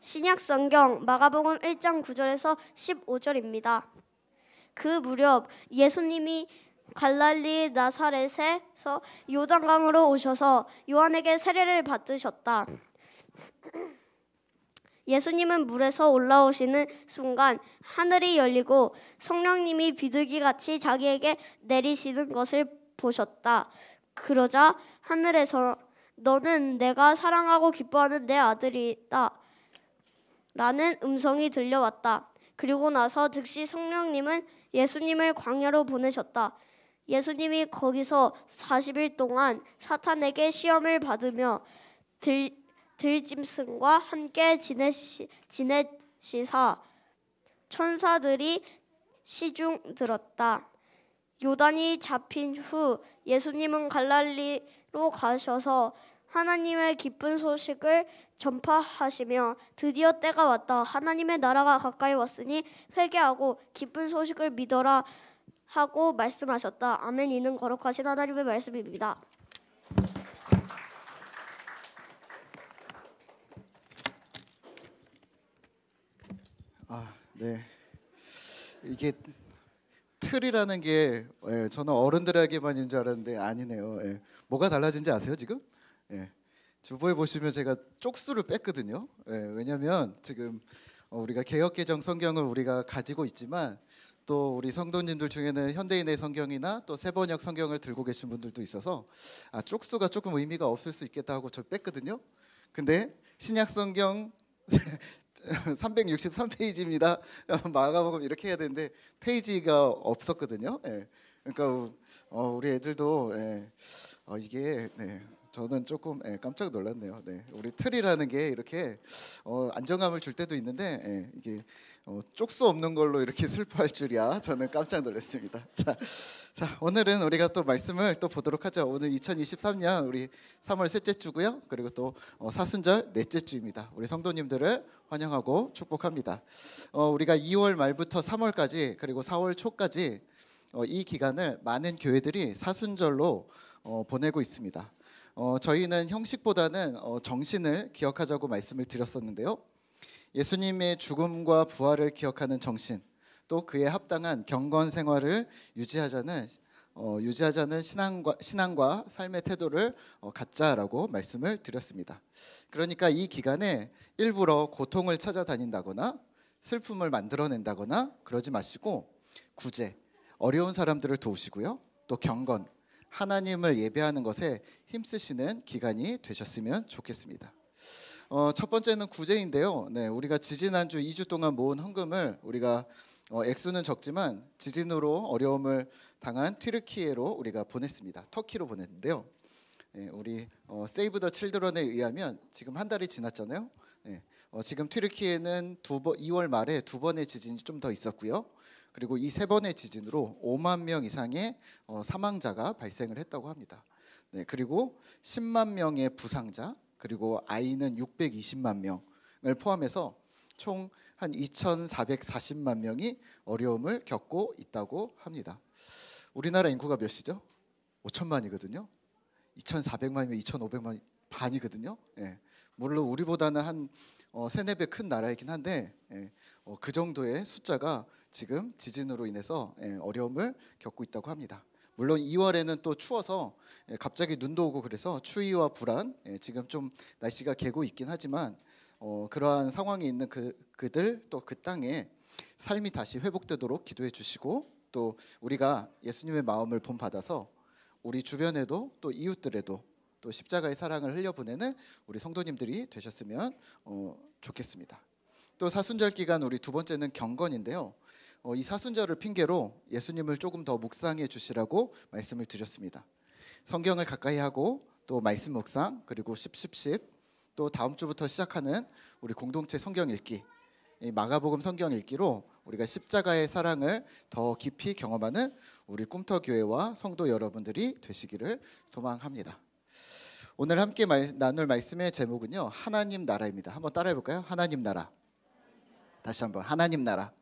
신약 성경 마가복음 1장 9절에서 15절입니다. 그 무렵 예수님이 갈릴리 나사렛에서 요단강으로 오셔서 요한에게 세례를 받으셨다. 예수님은 물에서 올라오시는 순간 하늘이 열리고 성령님이 비둘기같이 자기에게 내리시는 것을 보셨다. 그러자 하늘에서 너는 내가 사랑하고 기뻐하는 내 아들이다 라는 음성이 들려왔다. 그리고 나서 즉시 성령님은 예수님을 광야로 보내셨다. 예수님이 거기서 40일 동안 사탄에게 시험을 받으며 들짐승과 함께 지내시사 천사들이 시중 들었다. 요단이 잡힌 후 예수님은 갈릴리로 가셔서 하나님의 기쁜 소식을 전파하시며 드디어 때가 왔다. 하나님의 나라가 가까이 왔으니 회개하고 기쁜 소식을 믿어라 하고 말씀하셨다. 아멘. 이는 거룩하신 하나님의 말씀입니다. 네. 이게 틀이라는 게 저는 어른들에게만인 줄 알았는데 아니네요. 뭐가 달라진지 아세요 지금? 주보에 보시면 제가 쪽수를 뺐거든요. 왜냐하면 지금 우리가 개역개정 성경을 우리가 가지고 있지만 또 우리 성도님들 중에는 현대인의 성경이나 또 세번역 성경을 들고 계신 분들도 있어서 쪽수가 조금 의미가 없을 수 있겠다 하고 저 뺐거든요. 근데 신약 성경 363페이지입니다. 마가복음 이렇게 해야 되는데 페이지가 없었거든요. 그러니까 우리 애들도 이게 저는 조금 깜짝 놀랐네요. 우리 틀이라는 게 이렇게 안정감을 줄 때도 있는데 이게 쪽수 없는 걸로 이렇게 슬퍼할 줄이야. 저는 깜짝 놀랐습니다. 자, 오늘은 우리가 또 말씀을 또 보도록 하죠. 오늘 2023년 우리 3월 셋째 주고요. 그리고 또 사순절 넷째 주입니다. 우리 성도님들을 환영하고 축복합니다. 우리가 2월 말부터 3월까지 그리고 4월 초까지 이 기간을 많은 교회들이 사순절로 보내고 있습니다. 저희는 형식보다는 정신을 기억하자고 말씀을 드렸었는데요. 예수님의 죽음과 부활을 기억하는 정신, 또 그에 합당한 경건 생활을 유지하자는 신앙과 삶의 태도를 갖자라고 말씀을 드렸습니다. 그러니까 이 기간에 일부러 고통을 찾아다닌다거나 슬픔을 만들어낸다거나 그러지 마시고 구제, 어려운 사람들을 도우시고요. 또 경건, 하나님을 예배하는 것에 힘쓰시는 기간이 되셨으면 좋겠습니다. 첫 번째는 구제인데요. 우리가 지지난주 2주 동안 모은 헌금을 우리가 액수는 적지만 지진으로 어려움을 당한 튀르키예로 우리가 보냈습니다. 터키로 보냈는데요. 우리 세이브 더 칠드런에 의하면 지금 한 달이 지났잖아요. 지금 튀르키예는 2월 말에 2번의 지진이 좀 더 있었고요. 그리고 이 3번의 지진으로 5만 명 이상의 사망자가 발생을 했다고 합니다. 그리고 10만 명의 부상자, 그리고 아이는 620만 명을 포함해서 총 한 2,440만 명이 어려움을 겪고 있다고 합니다. 우리나라 인구가 몇이죠? 5천만이거든요. 2,400만이면 2,500만 반이거든요. 물론 우리보다는 한 3-4배 큰 나라이긴 한데 그 정도의 숫자가 지금 지진으로 인해서 어려움을 겪고 있다고 합니다. 물론 2월에는 또 추워서 갑자기 눈도 오고 그래서 추위와 불안, 지금 좀 날씨가 개고 있긴 하지만 그러한 상황이 있는 그들 또 그 땅에 삶이 다시 회복되도록 기도해 주시고, 또 우리가 예수님의 마음을 본받아서 우리 주변에도 또 이웃들에도 또 십자가의 사랑을 흘려보내는 우리 성도님들이 되셨으면 좋겠습니다. 또 사순절 기간 우리 두 번째는 경건인데요. 이 사순절을 핑계로 예수님을 조금 더 묵상해 주시라고 말씀을 드렸습니다. 성경을 가까이 하고 또 말씀 묵상, 그리고 10 또 다음 주부터 시작하는 우리 공동체 성경 읽기, 이 마가복음 성경 읽기로 우리가 십자가의 사랑을 더 깊이 경험하는 우리 꿈터교회와 성도 여러분들이 되시기를 소망합니다. 오늘 함께 나눌 말씀의 제목은요, 하나님 나라입니다. 한번 따라해 볼까요? 하나님 나라. 다시 한번 하나님 나라.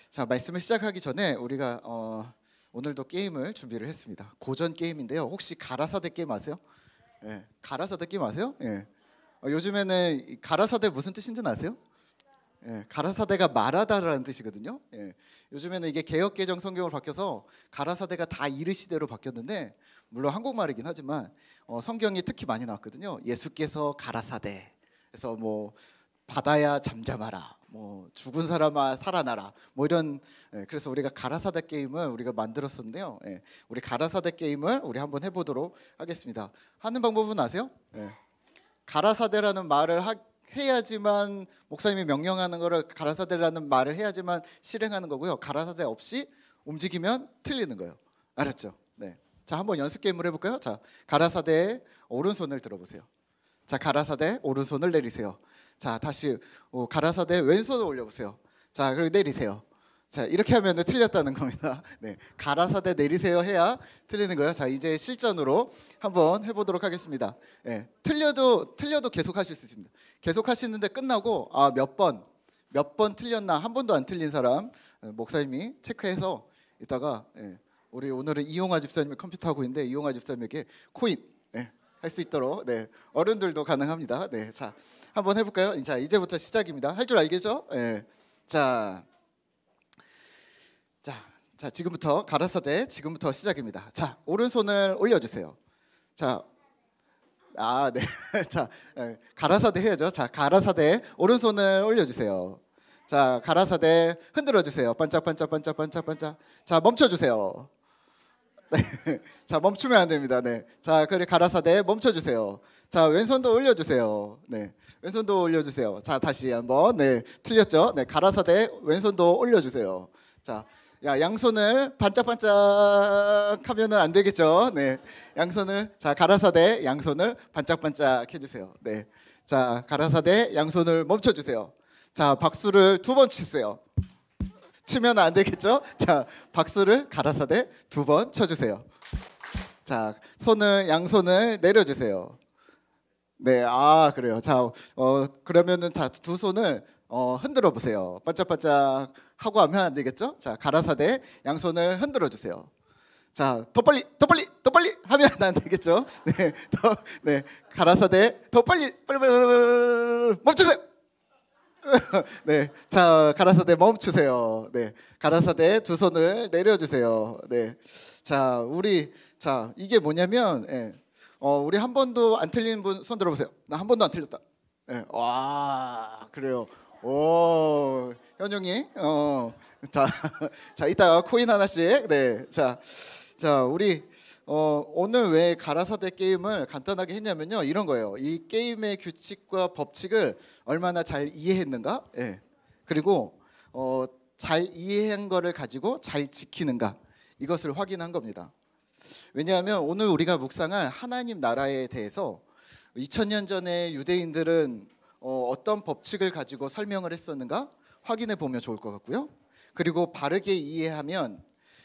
자, 말씀을 시작하기 전에 우리가 오늘도 게임을 준비를 했습니다. 고전 게임인데요. 혹시 가라사대 게임 아세요? 가라사대 게임 아세요? 요즘에는 이 가라사대 무슨 뜻인지 아세요? 예, 가라사대가 말하다라는 뜻이거든요. 예, 요즘에는 이게 개역개정 성경으로 바뀌어서 가라사대가 다 이르시대로 바뀌었는데, 물론 한국말이긴 하지만 성경이 특히 많이 나왔거든요. 예수께서 가라사대, 그래서 뭐 바다야 잠잠하라, 뭐 죽은 사람아 살아나라, 뭐 이런. 예, 그래서 우리가 가라사대 게임을 우리가 만들었었는데요. 예, 우리 가라사대 게임을 우리 한번 해보도록 하겠습니다. 하는 방법은 아세요? 예, 가라사대라는 말을 해야지만, 목사님이 명령하는 거를 가라사대라는 말을 해야지만 실행하는 거고요. 가라사대 없이 움직이면 틀리는 거예요. 알았죠? 네. 자, 한번 연습 게임을 해볼까요? 자, 가라사대의 오른손을 들어보세요. 자, 가라사대 오른손을 내리세요. 자, 다시 가라사대 왼손을 올려보세요. 자, 그리고 내리세요. 자, 이렇게 하면 틀렸다는 겁니다. 네, 가라사대 내리세요 해야 틀리는 거예요. 자, 이제 실전으로 한번 해보도록 하겠습니다. 네, 틀려도 계속 하실 수 있습니다. 계속 하시는데 끝나고 몇 번 틀렸나, 한 번도 안 틀린 사람 목사님이 체크해서 이따가, 우리 오늘은 이용화 집사님이 컴퓨터 하고 있는데 이용화 집사님에게 코인 할 수 있도록, 어른들도 가능합니다. 네, 자, 한번 해볼까요? 자, 이제부터 시작입니다. 할 줄 알겠죠? 자, 지금부터 가라사대 지금부터 시작입니다. 자, 오른손을 올려주세요. 자, 네. 자, 가라사대 해야죠. 자, 가라사대 오른손을 올려주세요. 자, 가라사대 흔들어주세요. 반짝반짝. 자, 멈춰주세요. 네. 자, 멈추면 안 됩니다. 네. 자, 그래, 가라사대 멈춰주세요. 자, 왼손도 올려주세요. 네, 왼손도 올려주세요. 자, 다시 한번. 네, 틀렸죠? 네, 가라사대 왼손도 올려주세요. 자, 양손을 반짝반짝 하면은 안 되겠죠? 네, 양손을, 자, 가라사대 양손을 반짝반짝 해주세요. 네, 자, 가라사대 양손을 멈춰주세요. 자, 박수를 2번 치세요. 치면 안 되겠죠? 자, 박수를 가라사대 2번 쳐주세요. 자, 양손을 내려주세요. 네, 그래요. 자, 그러면은 다 두 손을 흔들어 보세요. 반짝반짝 하고 하면 안 되겠죠? 자, 가라사대 양손을 흔들어 주세요. 자, 더 빨리 하면 안 되겠죠? 네, 가라사대 더 빨리 멈추세요. 네, 자, 가라사대 멈추세요. 네, 가라사대 두 손을 내려주세요. 네, 자, 이게 뭐냐면, 우리 한 번도 안 틀린 분 손 들어보세요. 나 한 번도 안 틀렸다. 네, 와, 그래요. 오, 현용이, 자, 이따가 코인 하나씩. 네, 자, 우리 오늘 왜 가라사대 게임을 간단하게 했냐면요, 이런 거예요. 이 게임의 규칙과 법칙을 얼마나 잘 이해했는가, 그리고 잘 이해한 거를 가지고 잘 지키는가, 이것을 확인한 겁니다. 왜냐하면 오늘 우리가 묵상할 하나님 나라에 대해서 2000년 전에 유대인들은 어떤 법칙을 가지고 설명을 했었는가 확인해 보면 좋을 것 같고요. 그리고 바르게 이해하면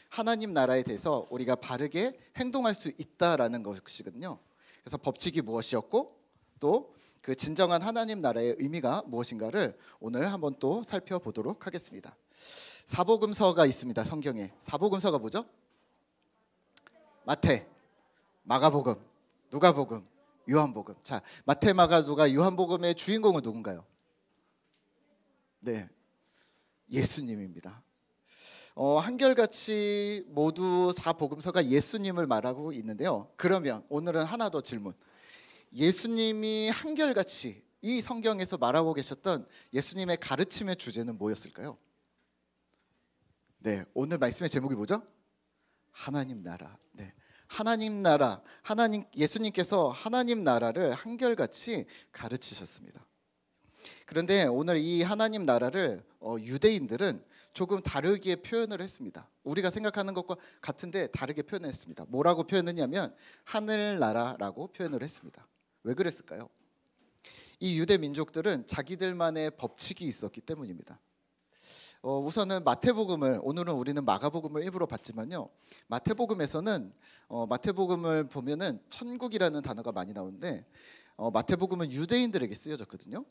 하나님 나라에 대해서 우리가 바르게 행동할 수 있다라는 것이거든요. 그래서 법칙이 무엇이었고 또 그 진정한 하나님 나라의 의미가 무엇인가를 오늘 한번 또 살펴보도록 하겠습니다. 사복음서가 있습니다. 성경에. 사복음서가 뭐죠? 마태, 마가복음, 누가복음, 요한복음. 자, 마태, 마가, 누가, 요한복음의 주인공은 누군가요? 네, 예수님입니다. 한결같이 모두 사복음서가 예수님을 말하고 있는데요. 그러면 오늘은 하나 더 질문. 예수님이 한결같이 이 성경에서 말하고 계셨던 예수님의 가르침의 주제는 뭐였을까요? 네, 오늘 말씀의 제목이 뭐죠? 하나님 나라. 네, 하나님 나라. 예수님께서 하나님 나라를 한결같이 가르치셨습니다. 그런데 오늘 이 하나님 나라를 유대인들은 조금 다르게 표현을 했습니다. 우리가 생각하는 것과 같은데 다르게 표현했습니다. 뭐라고 표현했냐면 하늘나라라고 표현을 했습니다. 왜 그랬을까요? 이 유대 민족들은 자기들만의 법칙이 있었기 때문입니다. 우선은 마태복음을, 오늘은 우리는 마가복음을 일부러 봤지만요, 마태복음에서는 마태복음을 보면은 천국이라는 단어가 많이 나오는데 마태복음은 유대인들에게 쓰여졌거든요.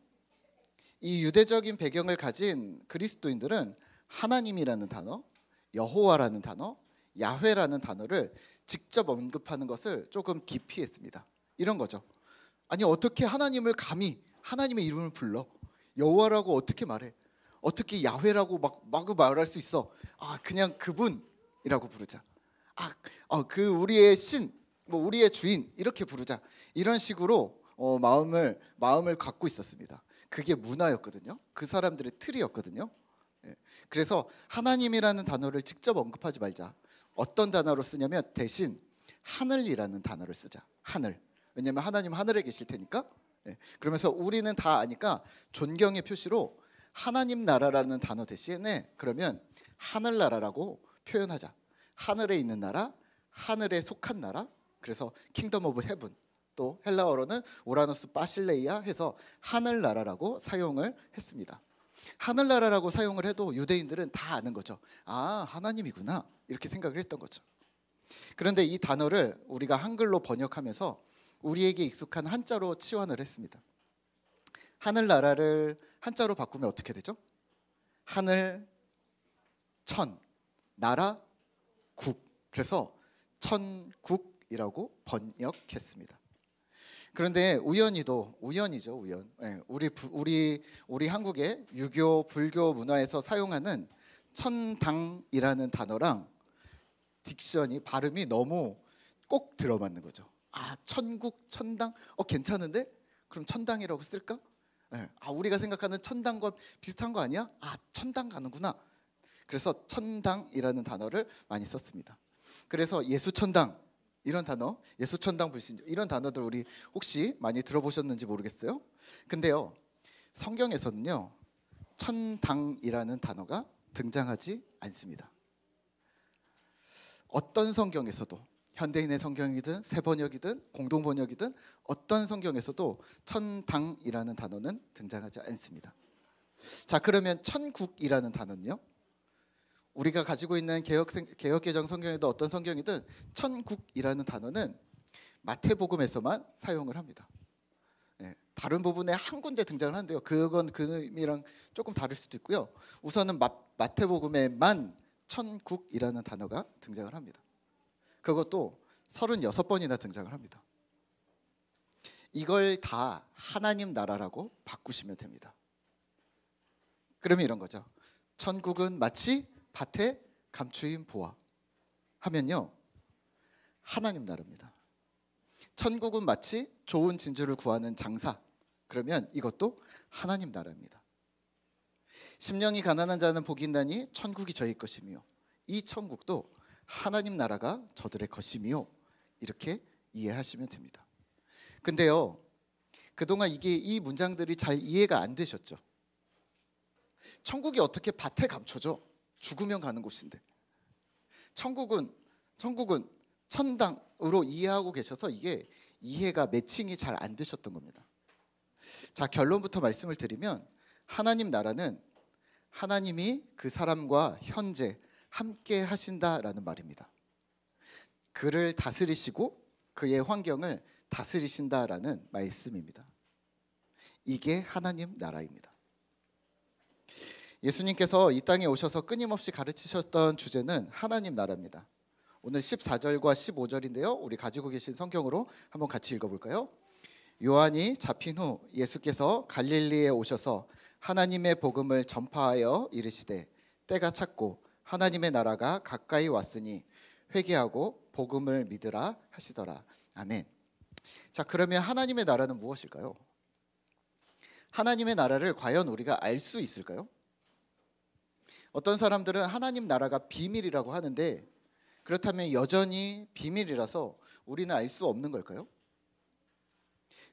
이 유대적인 배경을 가진 그리스도인들은 하나님이라는 단어, 여호와라는 단어, 야훼라는 단어를 직접 언급하는 것을 조금 기피했습니다. 이런 거죠. 아니, 어떻게 하나님을 감히 하나님의 이름을 불러. 여호와라고 어떻게 말해? 어떻게 야훼라고 막 말할 수 있어? 그냥 그분이라고 부르자. 그 우리의 신, 우리의 주인 이렇게 부르자. 이런 식으로 마음을 갖고 있었습니다. 그게 문화였거든요. 그 사람들의 틀이었거든요. 그래서 하나님이라는 단어를 직접 언급하지 말자. 어떤 단어로 쓰냐면 대신 하늘이라는 단어를 쓰자. 하늘. 왜냐하면 하나님 하늘에 계실 테니까. 그러면서 우리는 다 아니까 존경의 표시로 하나님 나라라는 단어 대신에 그러면 하늘나라라고 표현하자. 하늘에 있는 나라, 하늘에 속한 나라. 그래서 킹덤 오브 헤븐, 또 헬라어로는 우라노스 바실레이아 해서 하늘나라라고 사용을 했습니다. 하늘나라라고 사용을 해도 유대인들은 다 아는 거죠. 하나님이구나 이렇게 생각을 했던 거죠. 그런데 이 단어를 우리가 한글로 번역하면서 우리에게 익숙한 한자로 치환을 했습니다. 하늘나라를 한자로 바꾸면 어떻게 되죠? 하늘, 천, 나라, 국. 그래서 천국이라고 번역했습니다. 그런데 우연이죠, 우연. 우리 한국의 유교, 불교 문화에서 사용하는 천당이라는 단어랑 딕션이 발음이 너무 꼭 들어맞는 거죠. 천국, 천당, 괜찮은데? 그럼 천당이라고 쓸까? 우리가 생각하는 천당과 비슷한 거 아니야? 천당 가는구나. 그래서 천당이라는 단어를 많이 썼습니다. 그래서 예수천당 이런 단어, 예수천당 불신조 이런 단어들 우리 혹시 많이 들어보셨는지 모르겠어요. 근데요, 성경에서는요 천당이라는 단어가 등장하지 않습니다. 어떤 성경에서도, 현대인의 성경이든 새번역이든 공동번역이든 어떤 성경에서도 천당이라는 단어는 등장하지 않습니다. 자, 그러면 천국이라는 단어는요, 우리가 가지고 있는 개역개정 성경에도 어떤 성경이든 천국이라는 단어는 마태복음에서만 사용을 합니다. 다른 부분에 한 군데 등장을 하는데요, 그건 그 의미랑 조금 다를 수도 있고요. 우선은 마태복음에만 천국이라는 단어가 등장을 합니다. 그것도 36번이나 등장을 합니다. 이걸 다 하나님 나라라고 바꾸시면 됩니다. 그러면 이런 거죠. 천국은 마치 밭에 감추인 보화 하면요, 하나님 나라입니다. 천국은 마치 좋은 진주를 구하는 장사, 그러면 이것도 하나님 나라입니다. 심령이 가난한 자는 복이 있나니 천국이 저희 것이며 이 천국도 하나님 나라가 저들의 것이며, 이렇게 이해하시면 됩니다. 근데요, 그동안 이 문장들이 잘 이해가 안 되셨죠. 천국이 어떻게 밭에 감춰져? 죽으면 가는 곳인데. 천국은 천당으로 이해하고 계셔서 이게 이해가 매칭이 잘 안 되셨던 겁니다. 자, 결론부터 말씀을 드리면 하나님 나라는 하나님이 그 사람과 현재 함께 하신다라는 말입니다. 그를 다스리시고 그의 환경을 다스리신다라는 말씀입니다. 이게 하나님 나라입니다. 예수님께서 이 땅에 오셔서 끊임없이 가르치셨던 주제는 하나님 나라입니다. 오늘 14절과 15절인데요. 우리 가지고 계신 성경으로 한번 같이 읽어볼까요? 요한이 잡힌 후 예수께서 갈릴리에 오셔서 하나님의 복음을 전파하여 이르시되 때가 찼고 하나님의 나라가 가까이 왔으니 회개하고 복음을 믿으라 하시더라. 아멘. 자, 그러면 하나님의 나라는 무엇일까요? 하나님의 나라를 과연 우리가 알 수 있을까요? 어떤 사람들은 하나님 나라가 비밀이라고 하는데, 그렇다면 여전히 비밀이라서 우리는 알 수 없는 걸까요?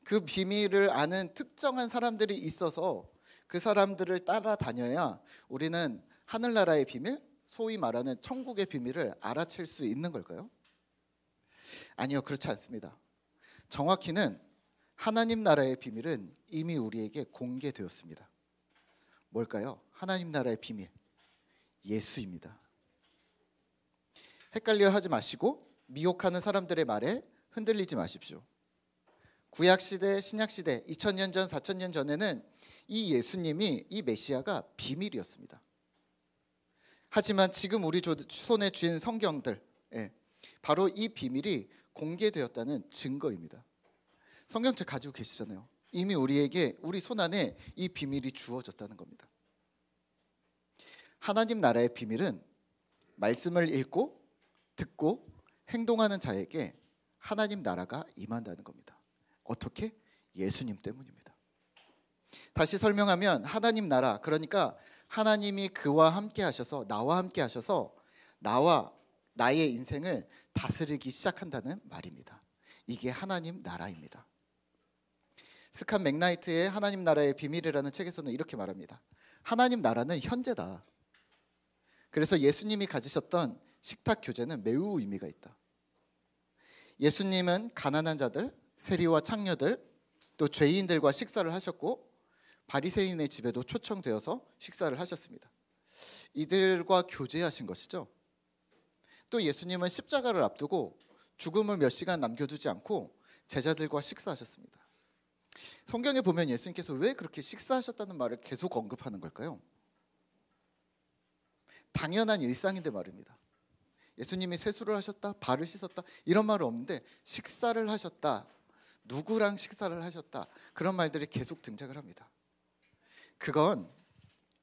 그 비밀을 아는 특정한 사람들이 있어서 그 사람들을 따라다녀야 우리는 하늘나라의 비밀, 소위 말하는 천국의 비밀을 알아챌 수 있는 걸까요? 아니요, 그렇지 않습니다. 정확히는 하나님 나라의 비밀은 이미 우리에게 공개되었습니다. 뭘까요? 하나님 나라의 비밀, 예수입니다. 헷갈려 하지 마시고 미혹하는 사람들의 말에 흔들리지 마십시오. 구약시대, 신약시대 2000년 전, 4000년 전에는 이 예수님이, 이 메시아가 비밀이었습니다. 하지만 지금 우리 손에 쥔 성경들, 바로 이 비밀이 공개되었다는 증거입니다. 성경책 가지고 계시잖아요. 이미 우리에게 우리 손안에 이 비밀이 주어졌다는 겁니다. 하나님 나라의 비밀은 말씀을 읽고 듣고 행동하는 자에게 하나님 나라가 임한다는 겁니다. 어떻게? 예수님 때문입니다. 다시 설명하면 하나님 나라, 그러니까 하나님이 그와 함께 하셔서, 나와 함께 하셔서 나와 나의 인생을 다스리기 시작한다는 말입니다. 이게 하나님 나라입니다. 스칸 맥나이트의 하나님 나라의 비밀이라는 책에서는 이렇게 말합니다. 하나님 나라는 현재다. 그래서 예수님이 가지셨던 식탁 교제는 매우 의미가 있다. 예수님은 가난한 자들, 세리와 창녀들, 또 죄인들과 식사를 하셨고 바리새인의 집에도 초청되어서 식사를 하셨습니다. 이들과 교제하신 것이죠. 또 예수님은 십자가를 앞두고 죽음을 몇 시간 남겨두지 않고 제자들과 식사하셨습니다. 성경에 보면 예수님께서 왜 그렇게 식사하셨다는 말을 계속 언급하는 걸까요? 당연한 일상인데 말입니다. 예수님이 세수를 하셨다, 발을 씻었다 이런 말은 없는데 식사를 하셨다, 누구랑 식사를 하셨다 그런 말들이 계속 등장을 합니다. 그건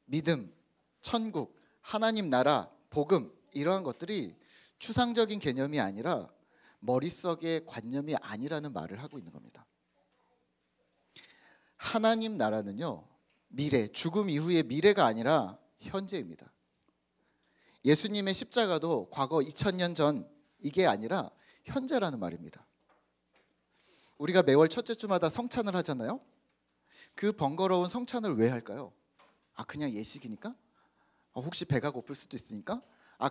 믿음, 천국, 하나님 나라, 복음 이러한 것들이 추상적인 개념이 아니라 머릿속의 관념이 아니라는 말을 하고 있는 겁니다. 하나님 나라는요, 미래, 죽음 이후의 미래가 아니라 현재입니다. 예수님의 십자가도 과거 2000년 전 이게 아니라 현재라는 말입니다. 우리가 매월 첫째 주마다 성찬을 하잖아요. 그 번거로운 성찬을 왜 할까요? 아, 그냥 예식이니까? 혹시 배가 고플 수도 있으니까?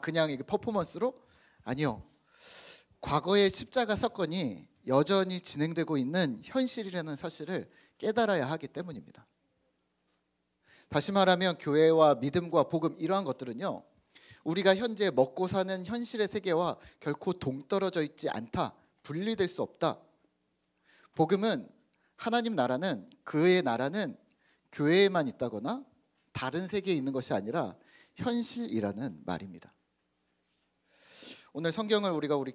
그냥 이게 퍼포먼스로? 아니요. 과거의 십자가 사건이 여전히 진행되고 있는 현실이라는 사실을 깨달아야 하기 때문입니다. 다시 말하면 교회와 믿음과 복음 이러한 것들은요, 우리가 현재 먹고 사는 현실의 세계와 결코 동떨어져 있지 않다. 분리될 수 없다. 복음은 하나님 나라는, 그의 나라는 교회에만 있다거나 다른 세계에 있는 것이 아니라 현실이라는 말입니다. 오늘 성경을 우리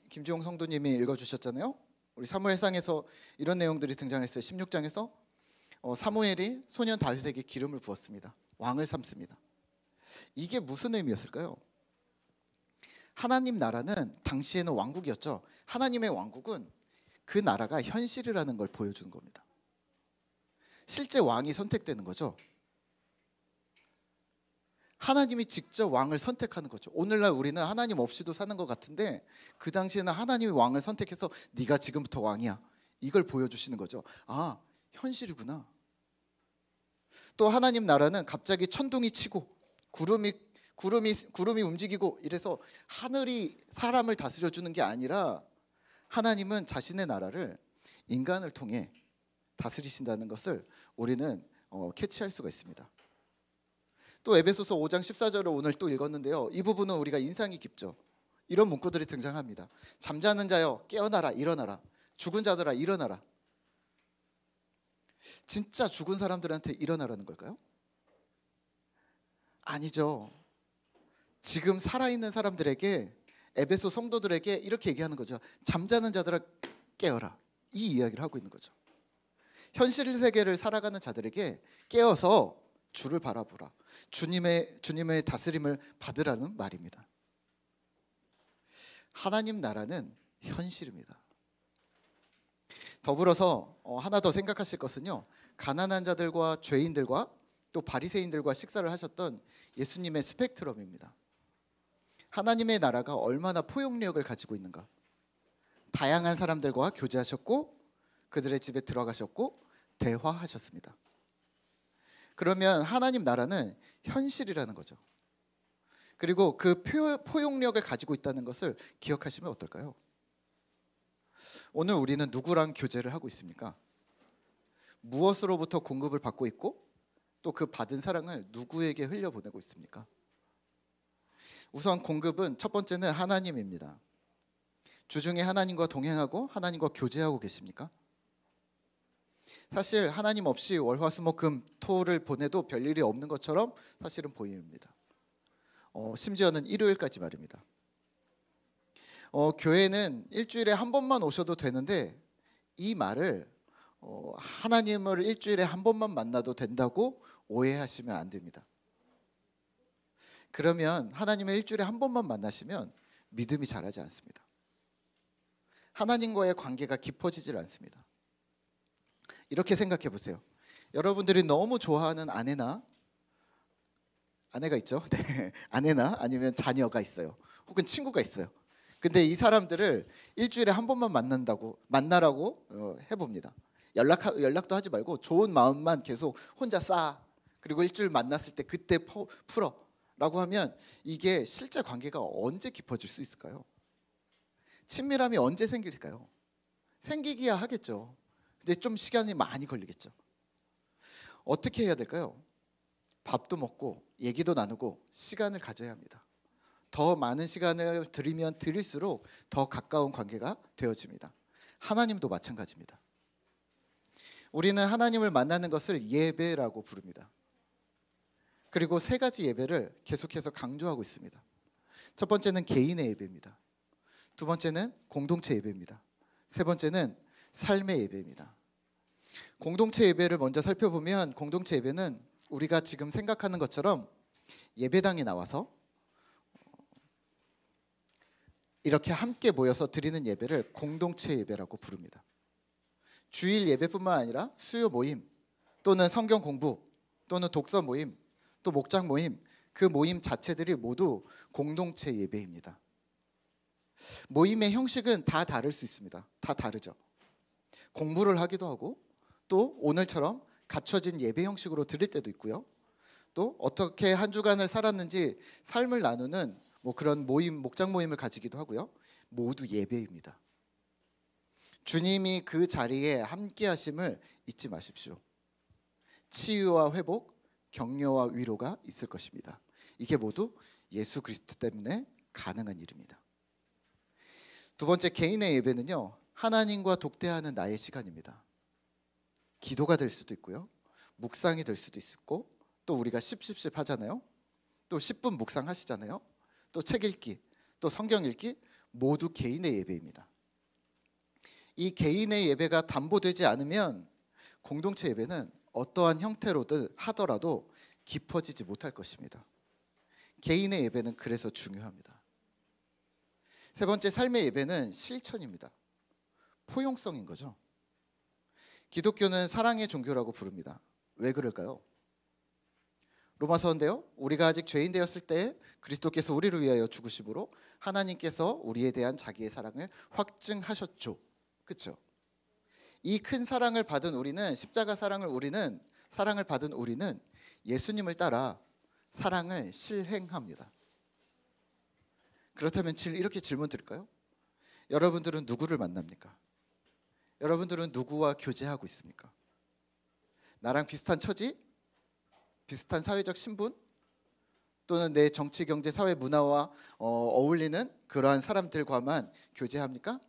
김주홍 성도님이 읽어주셨잖아요. 우리 사무엘상에서 이런 내용들이 등장했어요. 16장에서 사무엘이 소년 다윗에게 기름을 부었습니다. 왕을 삼습니다. 이게 무슨 의미였을까요? 하나님 나라는 당시에는 왕국이었죠. 하나님의 왕국은 그 나라가 현실이라는 걸 보여주는 겁니다. 실제 왕이 선택되는 거죠. 하나님이 직접 왕을 선택하는 거죠. 오늘날 우리는 하나님 없이도 사는 것 같은데 그 당시에는 하나님이 왕을 선택해서 네가 지금부터 왕이야. 이걸 보여주시는 거죠. 아, 현실이구나. 또 하나님 나라는 갑자기 천둥이 치고 구름이 움직이고 이래서 하늘이 사람을 다스려주는 게 아니라 하나님은 자신의 나라를 인간을 통해 다스리신다는 것을 우리는 캐치할 수가 있습니다. 또 에베소서 5장 14절을 오늘 또 읽었는데요. 이 부분은 우리가 인상이 깊죠. 이런 문구들이 등장합니다. 잠자는 자여 깨어나라, 일어나라. 죽은 자들아 일어나라. 진짜 죽은 사람들한테 일어나라는 걸까요? 아니죠. 지금 살아있는 사람들에게, 에베소 성도들에게 이렇게 얘기하는 거죠. 잠자는 자들아 깨어라. 이 이야기를 하고 있는 거죠. 현실 세계를 살아가는 자들에게 깨어서 주를 바라보라. 주님의 다스림을 받으라는 말입니다. 하나님 나라는 현실입니다. 더불어서 하나 더 생각하실 것은요, 가난한 자들과 죄인들과 또 바리새인들과 식사를 하셨던 예수님의 스펙트럼입니다. 하나님의 나라가 얼마나 포용력을 가지고 있는가. 다양한 사람들과 교제하셨고 그들의 집에 들어가셨고 대화하셨습니다. 그러면 하나님 나라는 현실이라는 거죠. 그리고 그 포용력을 가지고 있다는 것을 기억하시면 어떨까요? 오늘 우리는 누구랑 교제를 하고 있습니까? 무엇으로부터 공급을 받고 있고 또 그 받은 사랑을 누구에게 흘려보내고 있습니까? 우선 공급은 첫 번째는 하나님입니다. 주중에 하나님과 동행하고 하나님과 교제하고 계십니까? 사실 하나님 없이 월화수목금토를 보내도 별일이 없는 것처럼 사실은 보입니다. 심지어는 일요일까지 말입니다. 교회는 일주일에 한 번만 오셔도 되는데 이 말을 하나님을 일주일에 한 번만 만나도 된다고 오해하시면 안 됩니다. 그러면 하나님을 일주일에 한 번만 만나시면 믿음이 자라지 않습니다. 하나님과의 관계가 깊어지질 않습니다. 이렇게 생각해 보세요. 여러분들이 너무 좋아하는 아내가 있죠. 네. 아내나 아니면 자녀가 있어요. 혹은 친구가 있어요. 근데 이 사람들을 일주일에 한 번만 만나라고 해봅니다. 연락도 하지 말고 좋은 마음만 계속 혼자 쌓아. 그리고 일주일 만났을 때 그때 풀어 라고 하면 이게 실제 관계가 언제 깊어질 수 있을까요? 친밀함이 언제 생길까요? 생기기야 하겠죠. 근데 좀 시간이 많이 걸리겠죠. 어떻게 해야 될까요? 밥도 먹고 얘기도 나누고 시간을 가져야 합니다. 더 많은 시간을 들이면 들일수록 더 가까운 관계가 되어집니다. 하나님도 마찬가지입니다. 우리는 하나님을 만나는 것을 예배라고 부릅니다. 그리고 세 가지 예배를 계속해서 강조하고 있습니다. 첫 번째는 개인의 예배입니다. 두 번째는 공동체 예배입니다. 세 번째는 삶의 예배입니다. 공동체 예배를 먼저 살펴보면 공동체 예배는 우리가 지금 생각하는 것처럼 예배당에 나와서 이렇게 함께 모여서 드리는 예배를 공동체 예배라고 부릅니다. 주일 예배뿐만 아니라 수요 모임 또는 성경 공부 또는 독서 모임 또 목장 모임 그 모임 자체들이 모두 공동체 예배입니다. 모임의 형식은 다 다를 수 있습니다. 다 다르죠. 공부를 하기도 하고 또 오늘처럼 갖춰진 예배 형식으로 드릴 때도 있고요. 또 어떻게 한 주간을 살았는지 삶을 나누는 그런 모임, 목장 모임을 가지기도 하고요. 모두 예배입니다. 주님이 그 자리에 함께 하심을 잊지 마십시오. 치유와 회복, 격려와 위로가 있을 것입니다. 이게 모두 예수 그리스도 때문에 가능한 일입니다. 두 번째 개인의 예배는요. 하나님과 독대하는 나의 시간입니다. 기도가 될 수도 있고요. 묵상이 될 수도 있고 또 우리가 십 하잖아요. 또 10분 묵상 하시잖아요. 또 책 읽기, 또 성경 읽기 모두 개인의 예배입니다. 이 개인의 예배가 담보되지 않으면 공동체 예배는 어떠한 형태로든 하더라도 깊어지지 못할 것입니다. 개인의 예배는 그래서 중요합니다. 세 번째 삶의 예배는 실천입니다. 포용성인 거죠. 기독교는 사랑의 종교라고 부릅니다. 왜 그럴까요? 로마서인데요. 우리가 아직 죄인 되었을 때 그리스도께서 우리를 위하여 죽으심으로 하나님께서 우리에 대한 자기의 사랑을 확증하셨죠. 그렇죠? 이 큰 사랑을 받은 우리는 십자가 사랑을 받은 우리는 예수님을 따라 사랑을 실행합니다. 그렇다면 이렇게 질문 드릴까요? 여러분들은 누구를 만납니까? 여러분들은 누구와 교제하고 있습니까? 나랑 비슷한 처지? 비슷한 사회적 신분? 또는 내 정치, 경제, 사회, 문화와 어울리는 그러한 사람들과만 교제합니까?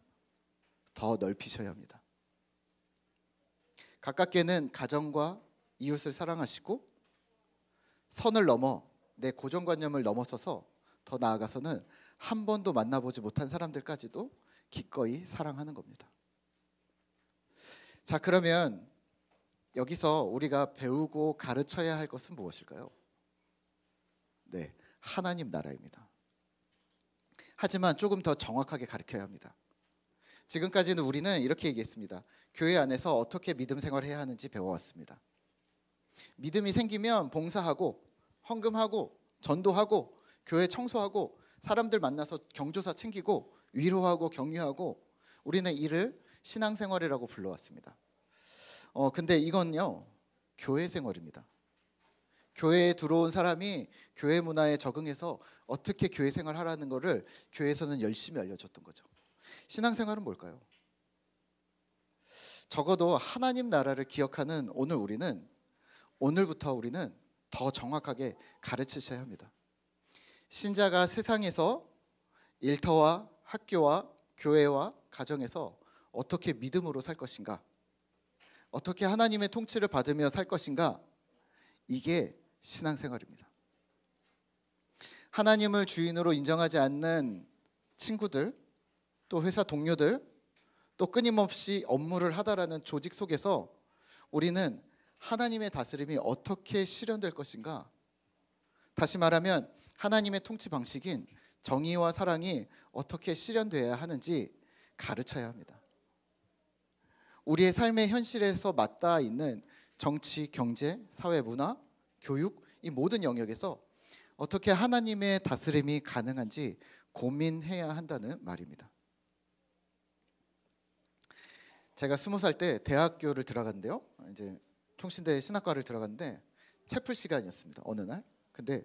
더 넓히셔야 합니다. 가깝게는 가정과 이웃을 사랑하시고 선을 넘어 내 고정관념을 넘어서서 더 나아가서는 한 번도 만나보지 못한 사람들까지도 기꺼이 사랑하는 겁니다. 자, 그러면 여기서 우리가 배우고 가르쳐야 할 것은 무엇일까요? 네, 하나님 나라입니다. 하지만 조금 더 정확하게 가르쳐야 합니다. 지금까지는 우리는 이렇게 얘기했습니다. 교회 안에서 어떻게 믿음 생활을 해야 하는지 배워왔습니다. 믿음이 생기면 봉사하고 헌금하고 전도하고 교회 청소하고 사람들 만나서 경조사 챙기고 위로하고 격려하고 우리는 이를 신앙생활이라고 불러왔습니다. 근데 이건요 교회 생활입니다. 교회에 들어온 사람이 교회 문화에 적응해서 어떻게 교회 생활하라는 것을 교회에서는 열심히 알려줬던 거죠. 신앙생활은 뭘까요? 적어도 하나님 나라를 기억하는 오늘부터 우리는 더 정확하게 가르치셔야 합니다. 신자가 세상에서 일터와 학교와 교회와 가정에서 어떻게 믿음으로 살 것인가, 어떻게 하나님의 통치를 받으며 살 것인가, 이게 신앙생활입니다. 하나님을 주인으로 인정하지 않는 친구들, 또 회사 동료들, 또 끊임없이 업무를 하다라는 조직 속에서 우리는 하나님의 다스림이 어떻게 실현될 것인가? 다시 말하면 하나님의 통치 방식인 정의와 사랑이 어떻게 실현되어야 하는지 가르쳐야 합니다. 우리의 삶의 현실에서 맞닿아 있는 정치, 경제, 사회, 문화, 교육 이 모든 영역에서 어떻게 하나님의 다스림이 가능한지 고민해야 한다는 말입니다. 제가 20살 때 대학교를 들어갔는데요. 이제 총신대 신학과를 들어갔는데 채플 시간이었습니다. 어느 날. 근데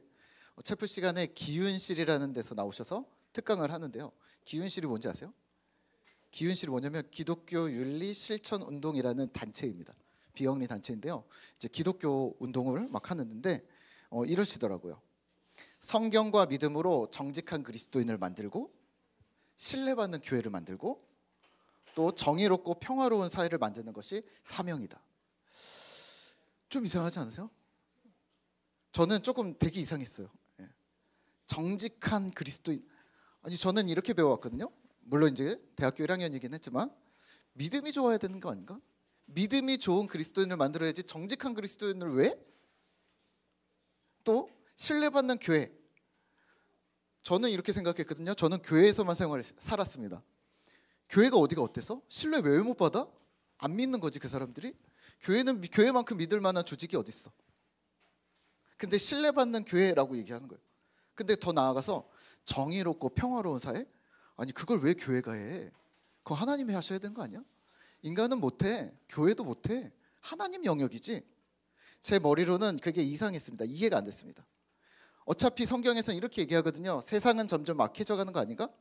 채플 시간에 기윤실이라는 데서 나오셔서 특강을 하는데요. 기윤실이 뭔지 아세요? 기윤실이 뭐냐면 기독교 윤리 실천 운동이라는 단체입니다. 비영리 단체인데요. 이제 기독교 운동을 막 하는데 이러시더라고요. 성경과 믿음으로 정직한 그리스도인을 만들고 신뢰받는 교회를 만들고 또 정의롭고 평화로운 사회를 만드는 것이 사명이다. 좀 이상하지 않으세요? 저는 조금 되게 이상했어요. 정직한 그리스도인. 아니 저는 이렇게 배워왔거든요. 물론 이제 대학교 1학년이긴 했지만 믿음이 좋아야 되는 거 아닌가? 믿음이 좋은 그리스도인을 만들어야지 정직한 그리스도인을 왜? 또 신뢰받는 교회. 저는 이렇게 생각했거든요. 저는 교회에서만 살았습니다. 교회가 어디가 어때서? 신뢰 왜 못 받아? 안 믿는 거지 그 사람들이. 교회는 교회만큼 믿을 만한 조직이 어디 있어? 근데 신뢰받는 교회라고 얘기하는 거예요. 근데 더 나아가서 정의롭고 평화로운 사회? 아니 그걸 왜 교회가 해? 그거 하나님이 하셔야 되는 거 아니야? 인간은 못해. 교회도 못해. 하나님 영역이지. 제 머리로는 그게 이상했습니다. 이해가 안 됐습니다. 어차피 성경에서는 이렇게 얘기하거든요. 세상은 점점 악해져가는 거 아닌가?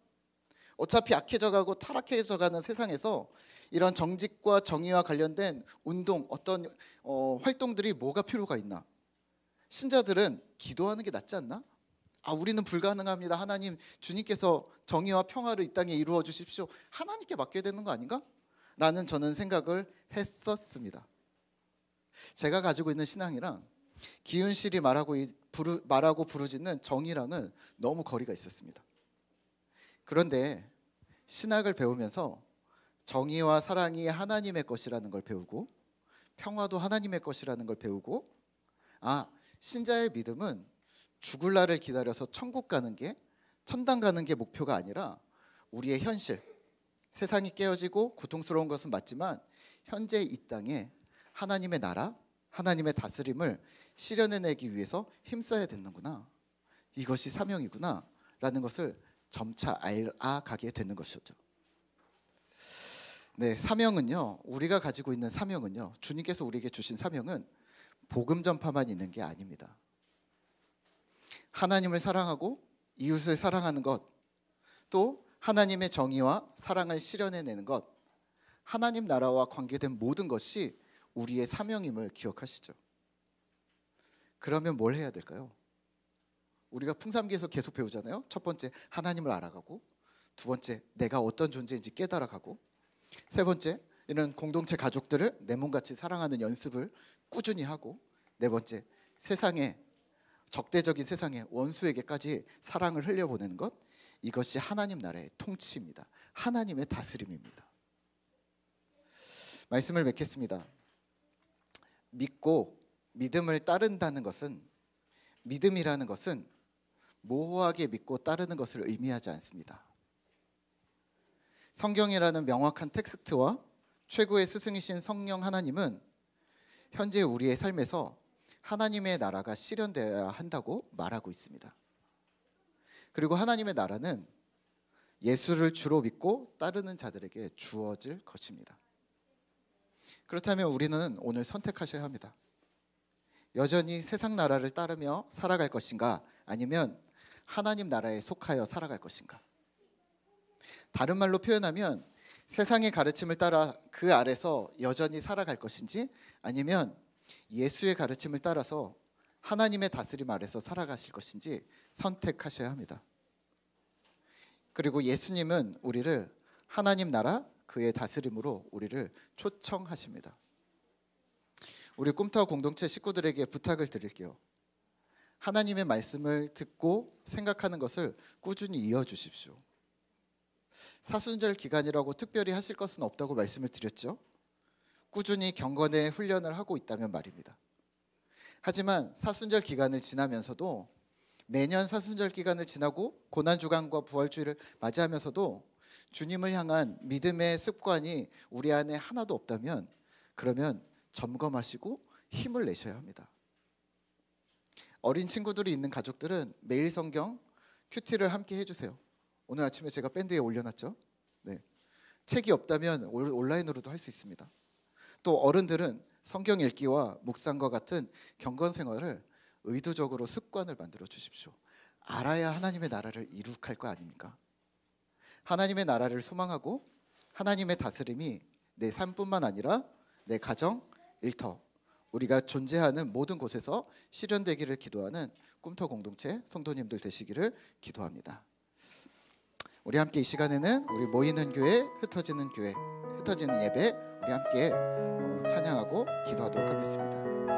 어차피 악해져가고 타락해져가는 세상에서 이런 정직과 정의와 관련된 운동, 어떤 활동들이 뭐가 필요가 있나? 신자들은 기도하는 게 낫지 않나? 우리는 불가능합니다. 하나님, 주님께서 정의와 평화를 이 땅에 이루어 주십시오. 하나님께 맡겨야 되는 거 아닌가? 라는 저는 생각을 했었습니다. 제가 가지고 있는 신앙이랑 기윤실이 말하고 부르짖는 정의랑은 너무 거리가 있었습니다. 그런데 신학을 배우면서 정의와 사랑이 하나님의 것이라는 걸 배우고 평화도 하나님의 것이라는 걸 배우고 신자의 믿음은 죽을 날을 기다려서 천국 가는 게 천당 가는 게 목표가 아니라 우리의 현실, 세상이 깨어지고 고통스러운 것은 맞지만 현재 이 땅에 하나님의 나라, 하나님의 다스림을 실현해내기 위해서 힘써야 되는구나. 이것이 사명이구나 라는 것을 점차 알아가게 되는 것이죠. 네, 사명은요. 우리가 가지고 있는 사명은요. 주님께서 우리에게 주신 사명은 복음 전파만 있는 게 아닙니다. 하나님을 사랑하고 이웃을 사랑하는 것, 또 하나님의 정의와 사랑을 실현해내는 것, 하나님 나라와 관계된 모든 것이 우리의 사명임을 기억하시죠. 그러면 뭘 해야 될까요? 우리가 풍삼기에서 계속 배우잖아요. 첫 번째, 하나님을 알아가고, 두 번째, 내가 어떤 존재인지 깨달아가고, 세 번째, 이런 공동체 가족들을 내 몸같이 사랑하는 연습을 꾸준히 하고, 네 번째, 적대적인 세상의 원수에게까지 사랑을 흘려보내는 것, 이것이 하나님 나라의 통치입니다. 하나님의 다스림입니다. 말씀을 맺겠습니다. 믿고 믿음을 따른다는 것은, 믿음이라는 것은 모호하게 믿고 따르는 것을 의미하지 않습니다. 성경이라는 명확한 텍스트와 최고의 스승이신 성령 하나님은 현재 우리의 삶에서 하나님의 나라가 실현되어야 한다고 말하고 있습니다. 그리고 하나님의 나라는 예수를 주로 믿고 따르는 자들에게 주어질 것입니다. 그렇다면 우리는 오늘 선택하셔야 합니다. 여전히 세상 나라를 따르며 살아갈 것인가, 아니면 하나님 나라에 속하여 살아갈 것인가. 다른 말로 표현하면 세상의 가르침을 따라 그 아래서 여전히 살아갈 것인지, 아니면 예수의 가르침을 따라서 하나님의 다스림 아래서 살아가실 것인지 선택하셔야 합니다. 그리고 예수님은 우리를 하나님 나라, 그의 다스림으로 우리를 초청하십니다. 우리 꿈타워 공동체 식구들에게 부탁을 드릴게요. 하나님의 말씀을 듣고 생각하는 것을 꾸준히 이어주십시오. 사순절 기간이라고 특별히 하실 것은 없다고 말씀을 드렸죠. 꾸준히 경건의 훈련을 하고 있다면 말입니다. 하지만 사순절 기간을 지나면서도 매년 사순절 기간을 지나고 고난주간과 부활주일을 맞이하면서도 주님을 향한 믿음의 습관이 우리 안에 하나도 없다면 그러면 점검하시고 힘을 내셔야 합니다. 어린 친구들이 있는 가족들은 매일 성경 큐티를 함께 해주세요. 오늘 아침에 제가 밴드에 올려놨죠. 네. 책이 없다면 온라인으로도 할 수 있습니다. 또 어른들은 성경 읽기와 묵상과 같은 경건 생활을 의도적으로 습관을 만들어 주십시오. 알아야 하나님의 나라를 이룩할 거 아닙니까? 하나님의 나라를 소망하고 하나님의 다스림이 내 삶뿐만 아니라 내 가정, 일터, 우리가 존재하는 모든 곳에서 실현되기를 기도하는 꿈터 공동체 성도님들 되시기를 기도합니다. 우리 함께 이 시간에는 우리 모이는 교회, 흩어지는 예배 우리 함께 찬양하고 기도하도록 하겠습니다.